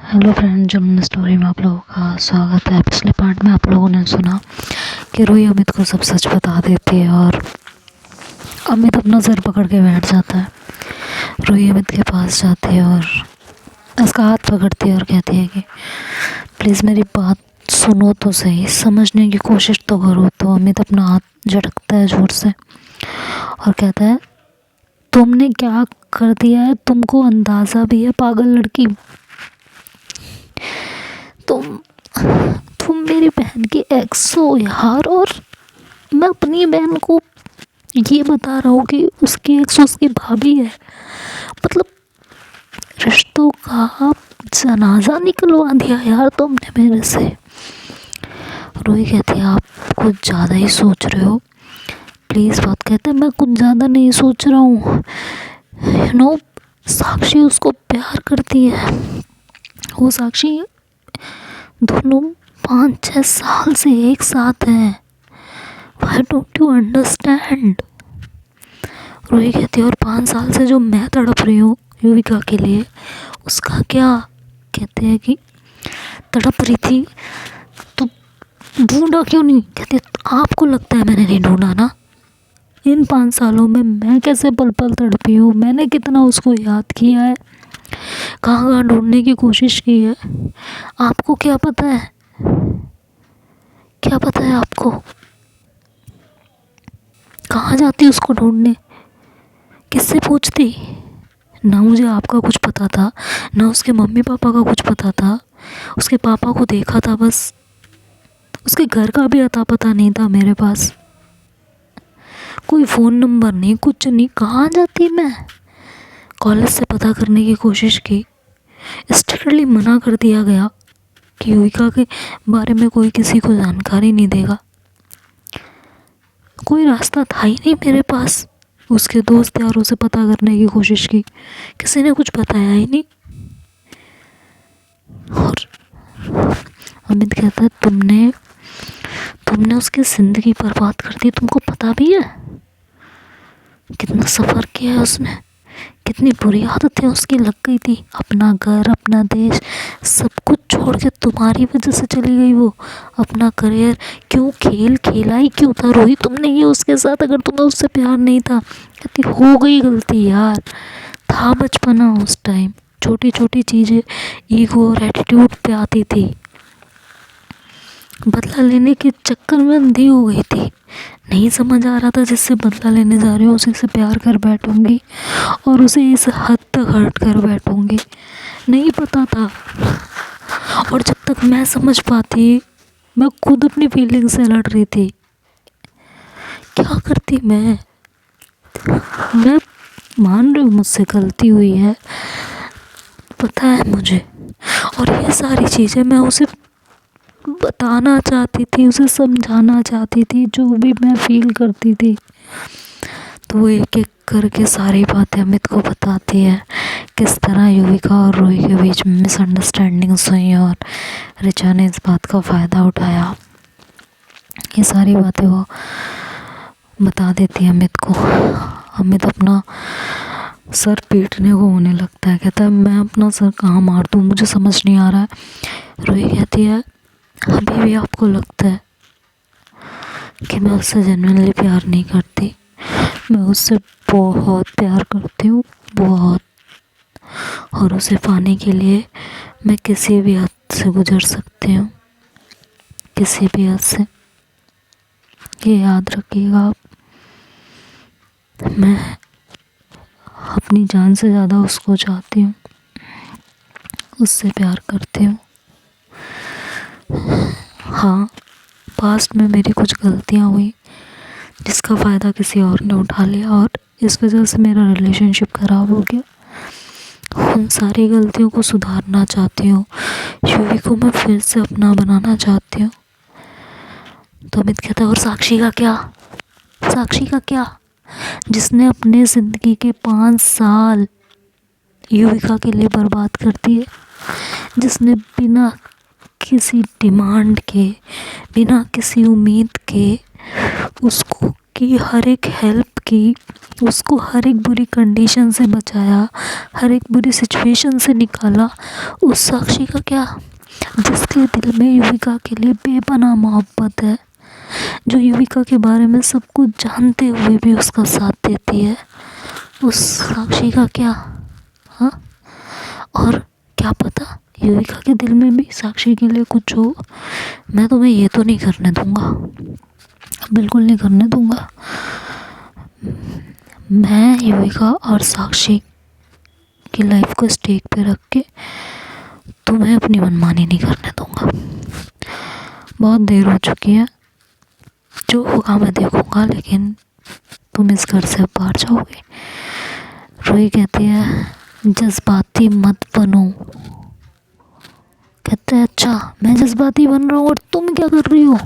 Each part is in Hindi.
हेलो फ्रेंड, जमुना स्टोरी में आप लोगों का स्वागत है। पिछले पार्ट में आप लोगों ने सुना कि रूही अमित को सब सच बता देती है और अमित अपना सिर पकड़ के बैठ जाता है। रूही अमित के पास जाती है और उसका हाथ पकड़ती है और कहती है कि प्लीज़ मेरी बात सुनो तो सही, समझने की कोशिश तो करो। तो अमित अपना हाथ झटकता है जोर से और कहता है, तुमने क्या कर दिया है? तुमको अंदाज़ा भी है पागल लड़की? तुम मेरी बहन की एक्स हो यार। और मैं अपनी बहन को ये बता रहा हूँ कि उसकी एक्स उसकी भाभी है। मतलब रिश्तों का जनाजा निकलवा दिया यार तुमने मेरे से। रूही कहती है, आप कुछ ज़्यादा ही सोच रहे हो प्लीज़। बात कहते हैं, मैं कुछ ज़्यादा नहीं सोच रहा हूँ। साक्षी उसको प्यार करती है। वो साक्षी दोनों 5-6 साल से एक साथ हैं। Why don't you understand? Ruhi कहती है, और 5 साल से जो मैं तड़प रही हूँ युविका के लिए, उसका क्या? कहते हैं कि तड़प रही थी तो ढूंढा क्यों नहीं? कहती है, आपको लगता है मैंने नहीं ढूंढा ना? इन 5 सालों में मैं कैसे पल पल तड़पी हूँ, मैंने कितना उसको याद किया है, कहाँ कहाँ ढूंढने की कोशिश की है। आपको क्या पता है? क्या पता है आपको? कहाँ जाती उसको ढूंढने? किससे पूछती? ना मुझे आपका कुछ पता था, ना उसके मम्मी पापा का कुछ पता था। उसके पापा को देखा था बस, उसके घर का भी अता पता नहीं था मेरे पास। कोई फ़ोन नंबर नहीं, कुछ नहीं। कहाँ जाती मैं? कॉलेज से पता करने की कोशिश की, स्ट्रिक्टली मना कर दिया गया कि युविका के बारे में कोई किसी को जानकारी नहीं देगा। कोई रास्ता था ही नहीं मेरे पास। उसके दोस्त यारों से पता करने की कोशिश की, किसी ने कुछ बताया ही नहीं। और अमित कहता है, तुमने उसकी ज़िंदगी बर्बाद कर दी। तुमको पता भी है कितना सफ़र किया है उसने, कितनी बुरी आदतें उसकी लग गई थी। अपना घर, अपना देश, सब कुछ छोड़ के तुम्हारी वजह से चली गई वो। अपना करियर, क्यों खेल खेला ही क्यों था रोहित तुमने ये उसके साथ? अगर तुम्हें उससे प्यार नहीं था। कहती, हो गई गलती यार, था बचपना उस टाइम, छोटी छोटी चीज़ें ईगो और एटीट्यूड पे आती थी। बदला लेने के चक्कर में अंधी हो गई थी। नहीं समझ आ रहा था जिससे बदला लेने जा रही हूँ उसी से प्यार कर बैठूंगी और उसे इस हद तक हर्ट कर बैठूंगी। नहीं पता था। और जब तक मैं समझ पाती, मैं खुद अपनी फीलिंग से लड़ रही थी। क्या करती मैं मान रही हूँ मुझसे गलती हुई है, पता है मुझे। और ये सारी चीज़ें मैं उसे बताना चाहती थी, उसे समझाना चाहती थी, जो भी मैं फील करती थी। तो वो एक एक करके सारी बातें अमित को बताती है। किस तरह युविका और रूही के बीच में मिसअंडरस्टैंडिंग्स हुई और रिचा ने इस बात का फ़ायदा उठाया। ये सारी बातें वो बता देती है अमित को। अमित अपना सर पीटने को होने लगता है। कहता है, मैं अपना सर कहाँ मार दूँ, मुझे समझ नहीं आ रहा है। रूही कहती है, अभी भी आपको लगता है कि मैं उससे जेन्युइनली प्यार नहीं करती? मैं उससे बहुत प्यार करती हूँ, बहुत। और उसे पाने के लिए मैं किसी भी हद से गुजर सकती हूँ, किसी भी हद से। ये याद रखिएगा आप। मैं अपनी जान से ज़्यादा उसको चाहती हूँ, उससे प्यार करती हूँ। हाँ, पास्ट में मेरी कुछ गलतियाँ हुई जिसका फ़ायदा किसी और ने उठा लिया और इस वजह से मेरा रिलेशनशिप ख़राब हो गया। उन सारी गलतियों को सुधारना चाहती हूँ, युवी को मैं फिर से अपना बनाना चाहती हूँ। तो अमित कहता है, और साक्षी का क्या? साक्षी का क्या, जिसने अपने ज़िंदगी के 5 साल युविका के लिए बर्बाद कर दिए, जिसने बिना किसी डिमांड के, बिना किसी उम्मीद के उसको की हर एक हेल्प की, उसको हर एक बुरी कंडीशन से बचाया, हर एक बुरी सिचुएशन से निकाला, उस साक्षी का क्या जिसके दिल में युविका के लिए बेपनाह मोहब्बत है, जो युविका के बारे में सब कुछ जानते हुए भी उसका साथ देती है, उस साक्षी का क्या? हाँ, और क्या पता युविका के दिल में भी साक्षी के लिए कुछ हो। मैं तुम्हें ये तो नहीं करने दूंगा, बिल्कुल नहीं करने दूंगा। मैं युविका और साक्षी की लाइफ को स्टेक पे रख के तुम्हें अपनी मनमानी नहीं करने दूंगा। बहुत देर हो चुकी है, जो होगा मैं देखूंगा, लेकिन तुम इस घर से बाहर जाओगे। रोही कहती है जज्बाती मत बनो। कहते हैं अच्छा मैं जज्बाती बन रहा हूँ और तुम क्या कर रही हो?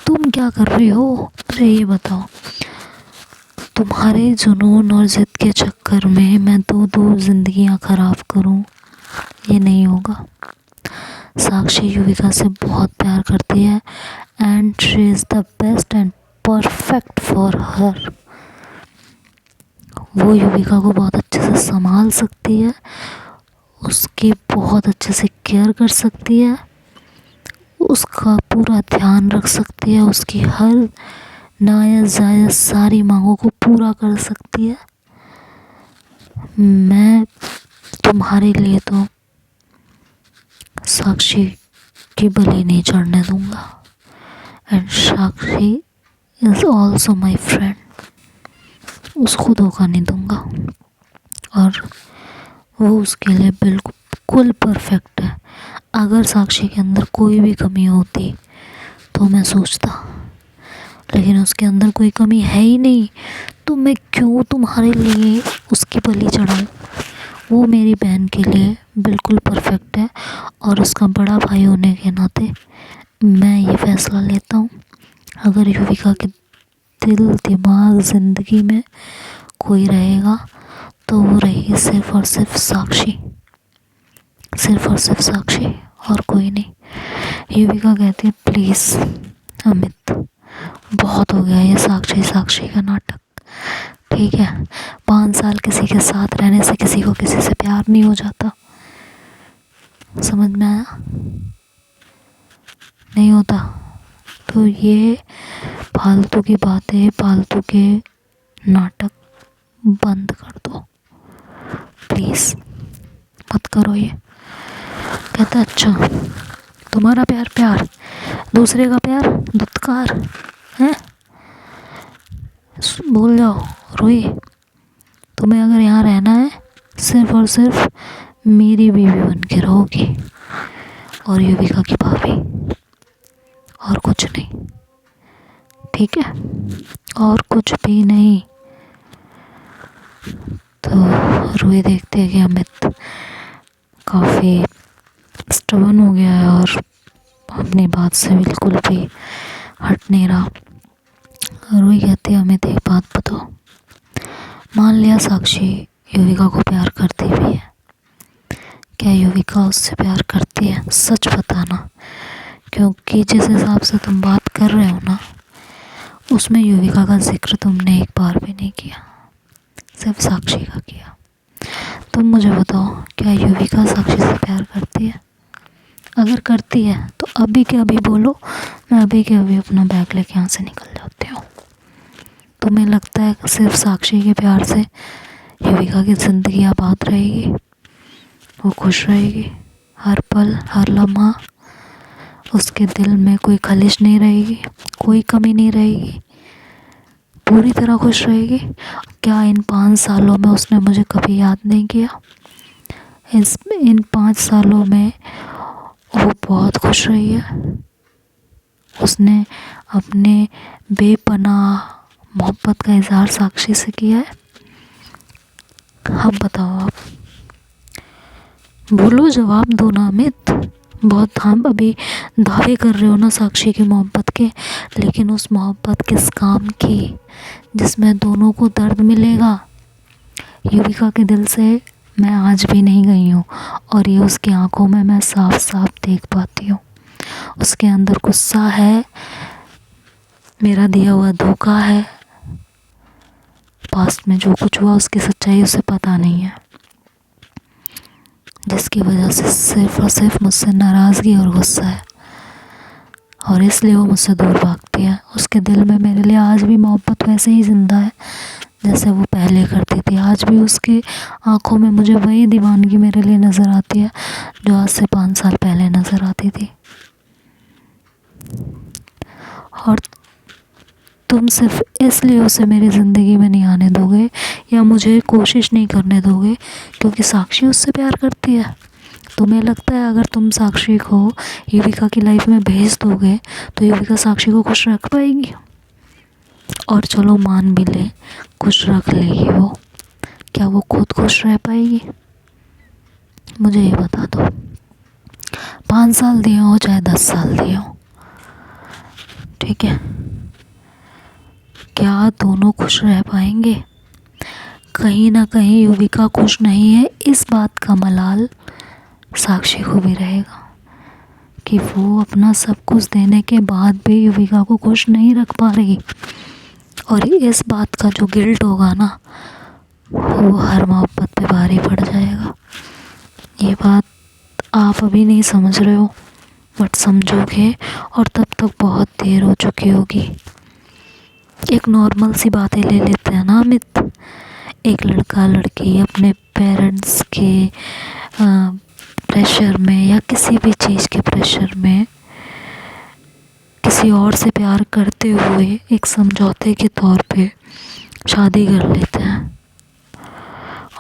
तुम क्या कर रही हो? मुझे ये बताओ। तुम्हारे जुनून और ज़िद के चक्कर में मैं दो जिंदगियां खराब करूं, ये नहीं होगा। साक्षी युविका से बहुत प्यार करती है and she is the best and perfect for her. वो युविका को बहुत अच्छे से संभाल सकती है, उसकी बहुत अच्छे से केयर कर सकती है, उसका पूरा ध्यान रख सकती है, उसकी हर नाजायज़ जायज़ सारी मांगों को पूरा कर सकती है। मैं तुम्हारे लिए तो साक्षी की बलि नहीं चढ़ने दूंगा and Sakshi is also my friend. उसको धोखा नहीं दूंगा और वो उसके लिए बिल्कुल परफेक्ट है। अगर साक्षी के अंदर कोई भी कमी होती तो मैं सोचता, लेकिन उसके अंदर कोई कमी है ही नहीं, तो मैं क्यों तुम्हारे लिए उसकी बलि चढ़ाऊँ? वो मेरी बहन के लिए बिल्कुल परफेक्ट है और उसका बड़ा भाई होने के नाते मैं ये फ़ैसला लेता हूँ, अगर युविका के दिल दिमाग ज़िंदगी में कोई रहेगा तो वो रहेगी सिर्फ़ और सिर्फ साक्षी, सिर्फ़ और सिर्फ साक्षी और कोई नहीं। युविका कहती है प्लीज़ अमित, बहुत हो गया ये साक्षी साक्षी का नाटक, ठीक है? 5 साल किसी के साथ रहने से किसी को किसी से प्यार नहीं हो जाता, समझ में आया? नहीं होता। तो ये फालतू की बातें, फालतू के नाटक बंद कर दो प्लीज़, मत करो ये। कहता अच्छा तुम्हारा प्यार प्यार, दूसरे का प्यार दुत्कार है? भूल जाओ रोही, तुम्हें अगर यहाँ रहना है सिर्फ़ और सिर्फ मेरी बीवी बन के रहोगी और युविका की भाभी, और कुछ नहीं, ठीक है? और कुछ भी नहीं। तो रोही देखते हैं कि अमित काफ़ी स्टबर्न हो गया है और अपनी बात से बिल्कुल भी हट नहीं रहा। रोही कहती है अमित एक बात बताओ, मान लिया साक्षी युविका को प्यार करती भी है, क्या युविका उससे प्यार करती है? सच बताना, क्योंकि जिस हिसाब से तुम बात कर रहे हो ना, उसमें युविका का जिक्र तुमने एक बार भी नहीं किया, सिर्फ साक्षी का किया। तुम मुझे बताओ क्या युविका साक्षी से प्यार करती है? अगर करती है तो अभी के अभी बोलो, मैं अभी के अभी अपना बैग लेके यहाँ से निकल जाती हूँ। तुम्हें लगता है सिर्फ साक्षी के प्यार से युविका की ज़िंदगी आबाद रहेगी, वो खुश रहेगी, हर पल हर लम्हा उसके दिल में कोई खलिश नहीं रहेगी, कोई कमी नहीं रहेगी, पूरी तरह खुश रहेगी? क्या इन 5 सालों में उसने मुझे कभी याद नहीं किया? इन 5 सालों में वो बहुत खुश रही है, उसने अपने बेपनाह मोहब्बत का इजहार साक्षी से किया है। अब बताओ आप, बोलो, जवाब दो ना अमित। बहुत हम अभी दावे कर रहे हो ना साक्षी की मोहब्बत के, लेकिन उस मोहब्बत किस काम की जिसमें दोनों को दर्द मिलेगा? युविका के दिल से मैं आज भी नहीं गई हूँ और ये उसकी आंखों में मैं साफ साफ देख पाती हूँ। उसके अंदर गुस्सा है, मेरा दिया हुआ धोखा है, पास्ट में जो कुछ हुआ उसकी सच्चाई उसे पता नहीं है, जिसकी वजह से सिर्फ और सिर्फ मुझसे नाराज़गी और गुस्सा है, और इसलिए वो मुझसे दूर भागती है। उसके दिल में मेरे लिए आज भी मोहब्बत वैसे ही ज़िंदा है जैसे वो पहले करती थी। आज भी उसकी आंखों में मुझे वही दीवानगी मेरे लिए नज़र आती है जो आज से 5 साल पहले नज़र आती थी। और तुम सिर्फ इसलिए उसे मेरी ज़िंदगी में नहीं आने दोगे या मुझे कोशिश नहीं करने दोगे क्योंकि साक्षी उससे प्यार करती है। तुम्हें लगता है अगर तुम साक्षी को युविका की लाइफ में भेज दोगे तो युविका साक्षी को खुश रख पाएगी? और चलो मान भी ले खुश रख लेगी वो, क्या वो खुद खुश रह पाएगी? मुझे ये बता दो। 5 साल दिए हो चाहे 10 साल दिए हो, ठीक है, क्या दोनों खुश रह पाएंगे? कहीं ना कहीं युविका खुश नहीं है, इस बात का मलाल साक्षी को भी रहेगा कि वो अपना सब कुछ देने के बाद भी युविका को खुश नहीं रख पा रही। और इस बात का जो गिल्ट होगा ना, वो हर मोहब्बत पे भारी पड़ जाएगा। ये बात आप अभी नहीं समझ रहे हो, बट समझोगे और तब तक बहुत देर हो चुकी होगी। एक नॉर्मल सी बातें ले लेते हैं ना अमित। एक लड़का लड़की अपने पेरेंट्स के प्रेशर में या किसी भी चीज़ के प्रेशर में किसी और से प्यार करते हुए एक समझौते के तौर पे शादी कर लेते हैं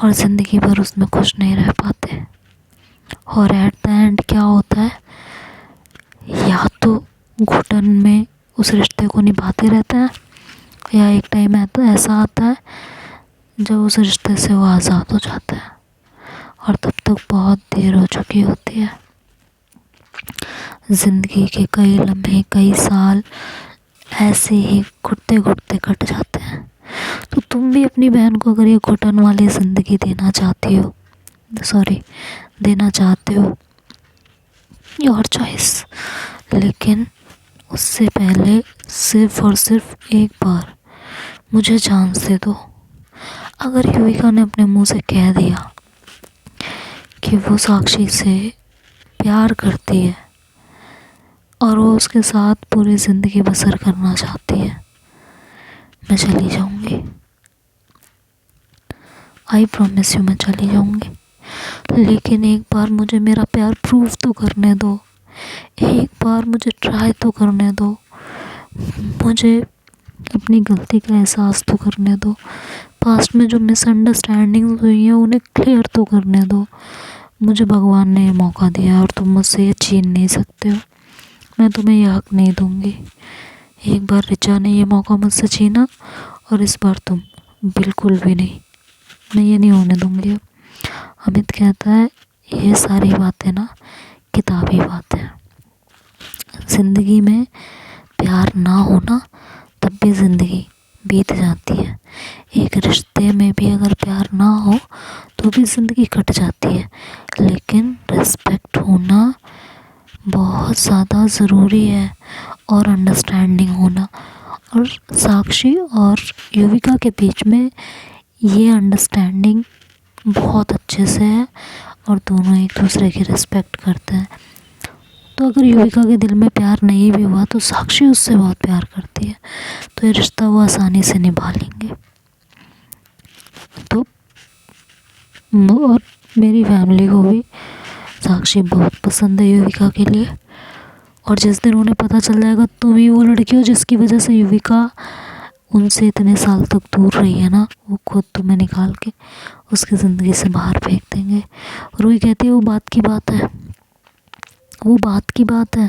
और ज़िंदगी भर उसमें खुश नहीं रह पाते। और एट द एंड क्या होता है, या तो घुटन में उस रिश्ते को निभाते रहते हैं या एक टाइम ऐसा आता है जब उस रिश्ते से वो आज़ाद हो जाता है और तब तक बहुत देर हो चुकी होती है। ज़िंदगी के कई लम्हे कई साल ऐसे ही घुटते घुटते कट जाते हैं। तो तुम भी अपनी बहन को अगर ये घुटन वाली ज़िंदगी देना चाहते हो योर चॉइस, लेकिन उससे पहले सिर्फ़ और सिर्फ एक बार मुझे चांस दे दो। अगर युविका ने अपने मुंह से कह दिया कि वो साक्षी से प्यार करती है और वो उसके साथ पूरी ज़िंदगी बसर करना चाहती है, मैं चली जाऊंगी। आई प्रॉमिस यू, मैं चली जाऊंगी। लेकिन एक बार मुझे मेरा प्यार प्रूव तो करने दो, एक बार मुझे ट्राई तो करने दो, मुझे अपनी गलती का एहसास तो करने दो, पास्ट में जो मिसअंडरस्टैंडिंग्स हुई हैं उन्हें क्लियर तो करने दो। मुझे भगवान ने ये मौका दिया और तुम मुझसे ये छीन नहीं सकते हो। मैं तुम्हें यह हक नहीं दूंगी। एक बार रिचा ने ये मौका मुझसे छीना और इस बार तुम बिल्कुल भी नहीं, मैं ये नहीं होने दूंगी। अमित कहता है ये सारी बातें ना किताबी बातें हैं। ज़िंदगी में प्यार ना होना तब भी ज़िंदगी बीत जाती है। एक रिश्ते में भी अगर प्यार ना हो तो भी ज़िंदगी कट जाती है। लेकिन रिस्पेक्ट होना बहुत ज़्यादा ज़रूरी है और अंडरस्टैंडिंग होना। और साक्षी और युविका के बीच में ये अंडरस्टैंडिंग बहुत अच्छे से है और दोनों एक दूसरे की रिस्पेक्ट करते हैं। तो अगर युविका के दिल में प्यार नहीं भी हुआ तो साक्षी उससे बहुत प्यार करती है, तो ये रिश्ता वो आसानी से निभा लेंगे। तो और मेरी फैमिली को भी साक्षी बहुत पसंद है युविका के लिए। और जिस दिन उन्हें पता चल जाएगा तुम ही वो लड़की हो जिसकी वजह से युविका उनसे इतने साल तक दूर रही है ना, वो खुद तुम्हें निकाल के उसकी ज़िंदगी से बाहर फेंक देंगे। और वही कहती है वो बात की बात है, वो बात की बात है।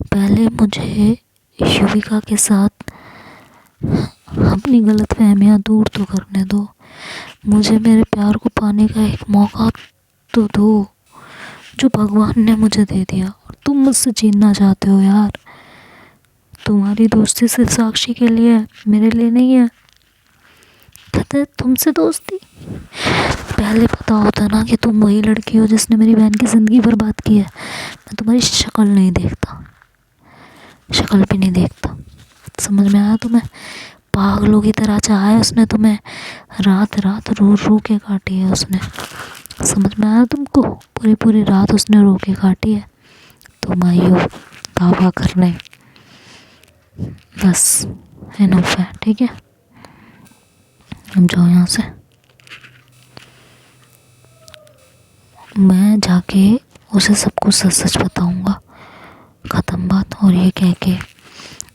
पहले मुझे युविका के साथ अपनी गलतफहमियां दूर तो करने दो, मुझे मेरे प्यार को पाने का एक मौका तो दो जो भगवान ने मुझे दे दिया। और तुम मुझसे छीनना चाहते हो यार। तुम्हारी दोस्ती सिर्फ साक्षी के लिए है, मेरे लिए नहीं है। पता है तुमसे दोस्ती पहले पता होता ना कि तुम वही लड़की हो जिसने मेरी बहन की ज़िंदगी बर्बाद की है, मैं तुम्हारी शक्ल नहीं देखता, शक्ल भी नहीं देखता। समझ में आया तुम्हें? पागलों की तरह चाहा है उसने तुम्हें, रात रात रो रो के काटी है उसने। समझ में आया तुमको? पूरी पूरी रात उसने रो के काटी है। तुम आई हो दावा करने, बस इनफ है, ठीक है? अब जाओ यहाँ से। मैं जाके उसे सब कुछ सच सच बताऊंगा, ख़त्म बात। और ये कह के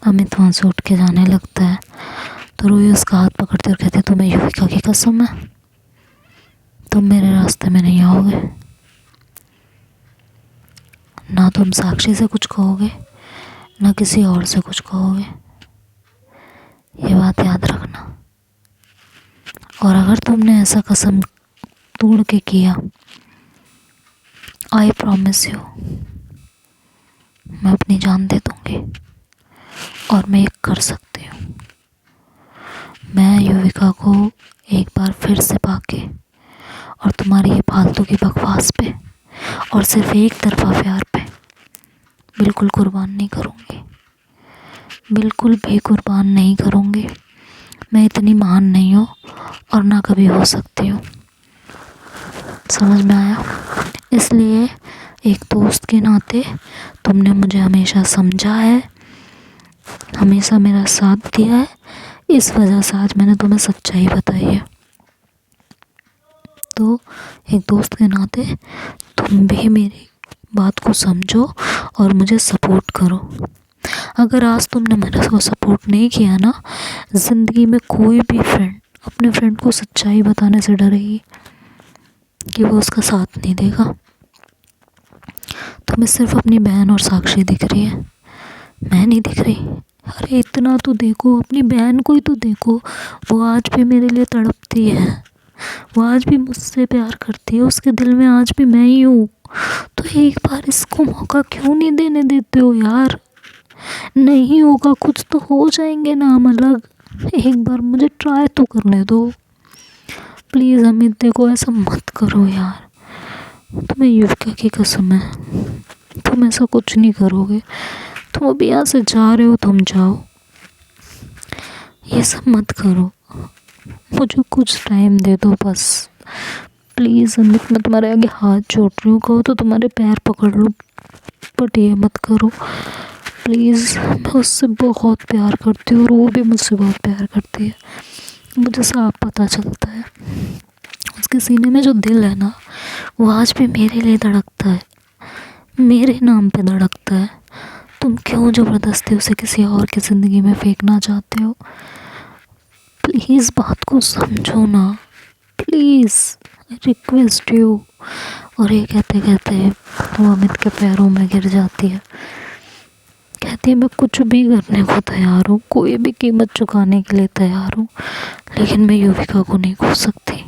अमित वहाँ से उठ के जाने लगता है तो रोही उसका हाथ पकड़ते और कहते, तुम्हें युविका की कसम है, तुम मेरे रास्ते में नहीं आओगे, ना तुम साक्षी से कुछ कहोगे ना किसी और से कुछ कहोगे, ये बात याद रखना। और अगर तुमने ऐसा कसम तोड़ के किया, आई प्रॉमिस यू, मैं अपनी जान दे दूंगी। और मैं एक कर सकती हूँ, मैं युविका को एक बार फिर से पाके और तुम्हारी ये फालतू की बकवास पे और सिर्फ एक तरफा प्यार पे बिल्कुल कुर्बान नहीं करूँगी, बिल्कुल भी कुर्बान नहीं करूँगी। मैं इतनी महान नहीं हूँ और ना कभी हो सकती हूँ। समझ में आया? इसलिए एक दोस्त के नाते तुमने मुझे हमेशा समझा है, हमेशा मेरा साथ दिया है, इस वजह से आज मैंने तुम्हें सच्चाई बताई है। तो एक दोस्त के नाते तुम भी मेरी बात को समझो और मुझे सपोर्ट करो। अगर आज तुमने मेरे को सपोर्ट नहीं किया ना, ज़िंदगी में कोई भी फ्रेंड अपने फ्रेंड को सच्चाई बताने से डरेगी कि वो उसका साथ नहीं देगा। तुम्हें सिर्फ अपनी बहन और साक्षी दिख रही है, मैं नहीं दिख रही। अरे इतना तो देखो, अपनी बहन को ही तो देखो, वो आज भी मेरे लिए तड़पती है, वो आज भी मुझसे प्यार करती है, उसके दिल में आज भी मैं ही हूँ। तो एक बार इसको मौका क्यों नहीं देने देते हो यार? नहीं होगा कुछ तो हो जाएंगे ना हम अलग, एक बार मुझे ट्राई तो करने दो प्लीज़। अमित देखो ऐसा मत करो यार, तुम्हें युविका की कसम है, तुम ऐसा कुछ नहीं करोगे। तुम अभी यहाँ से जा रहे हो, तुम जाओ, ये सब मत करो, मुझे कुछ टाइम दे दो बस प्लीज़। अमित मैं तुम्हारे आगे हाथ जोड़ रही हूँ, कहो तो तुम्हारे पैर पकड़ लूँ, बट ये मत करो प्लीज़। मैं उससे बहुत प्यार करती हूँ और वो भी मुझसे बहुत प्यार करती है, मुझे साफ पता चलता है। उसके सीने में जो दिल है ना, वो आज भी मेरे लिए धड़कता है, मेरे नाम पे धड़कता है। तुम क्यों ज़बरदस्ती उसे किसी और की ज़िंदगी में फेंकना चाहते हो? प्लीज़ बात को समझो ना, प्लीज़ रिक्वेस्ट यू। और ये कहते कहते वो अमित के पैरों में गिर जाती है, कहती है मैं कुछ भी करने को तैयार हूँ, कोई भी कीमत चुकाने के लिए तैयार हूँ, लेकिन मैं युविका को नहीं खो सकती।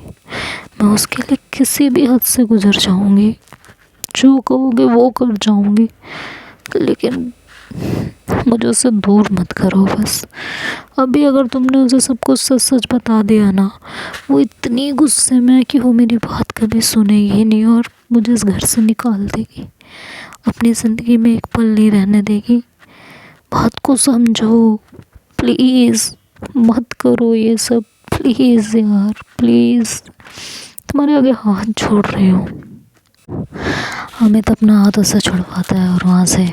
मैं उसके लिए किसी भी हद से गुजर जाऊँगी, जो कहोगे वो कर जाऊँगी, लेकिन मुझे उससे दूर मत करो बस। अभी अगर तुमने उसे सब कुछ सच सच बता दिया ना, वो इतनी गुस्से में है कि वो मेरी बात कभी सुनेगी नहीं और मुझे इस घर से निकाल देगी, अपनी ज़िंदगी में एक पल नहीं रहने देगी। बात को समझो प्लीज़, मत करो ये सब प्लीज़ यार, प्लीज़ तुम्हारे आगे हाथ जोड़ रही हूँ। अमित अपना हाथ उससे छुड़वाता है और वहाँ से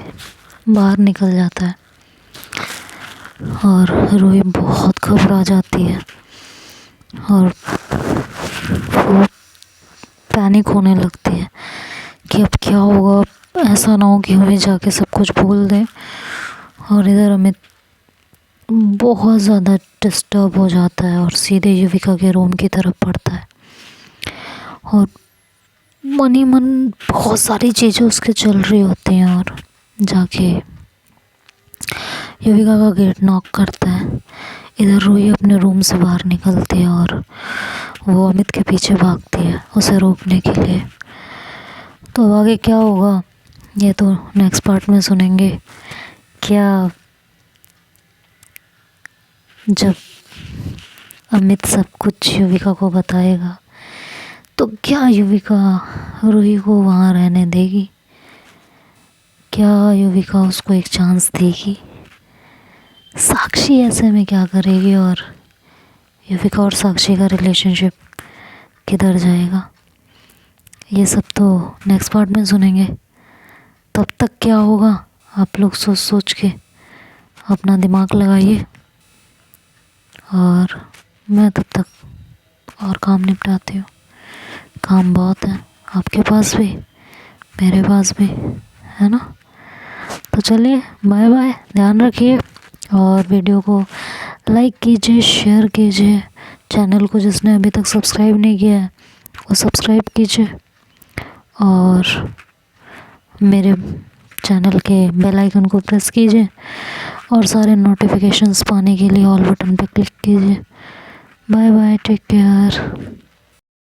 बाहर निकल जाता है और रोही बहुत घबरा जाती है और वो पैनिक होने लगती है कि अब क्या होगा, ऐसा ना हो कि हमें जाके सब कुछ बोल दें। और इधर अमित बहुत ज़्यादा डिस्टर्ब हो जाता है और सीधे युविका के रूम की तरफ बढ़ता है और मन ही मन बहुत सारी चीज़ें उसके चल रही होती हैं और जाके युविका का गेट नॉक करता है। इधर रोही अपने रूम से बाहर निकलती है और वो अमित के पीछे भागती है उसे रोकने के लिए। तो अब आगे क्या होगा ये तो नेक्स्ट पार्ट में सुनेंगे। क्या जब अमित सब कुछ युविका को बताएगा तो क्या युविका रोही को वहाँ रहने देगी? क्या युविका उसको एक चांस देगी? साक्षी ऐसे में क्या करेगी और युविका और साक्षी का रिलेशनशिप किधर जाएगा, ये सब तो नेक्स्ट पार्ट में सुनेंगे। तब तक क्या होगा आप लोग सोच सोच के अपना दिमाग लगाइए, और मैं तब तक और काम निपटाती हूँ। काम बहुत है, आपके पास भी मेरे पास भी, है ना। तो चलिए, बाय बाय, ध्यान रखिए, और वीडियो को लाइक कीजिए, शेयर कीजिए, चैनल को जिसने अभी तक सब्सक्राइब नहीं किया है वो सब्सक्राइब कीजिए, और मेरे चैनल के बेल आइकन को प्रेस कीजिए, और सारे नोटिफिकेशंस पाने के लिए ऑल बटन पर क्लिक कीजिए। Bye bye, take care.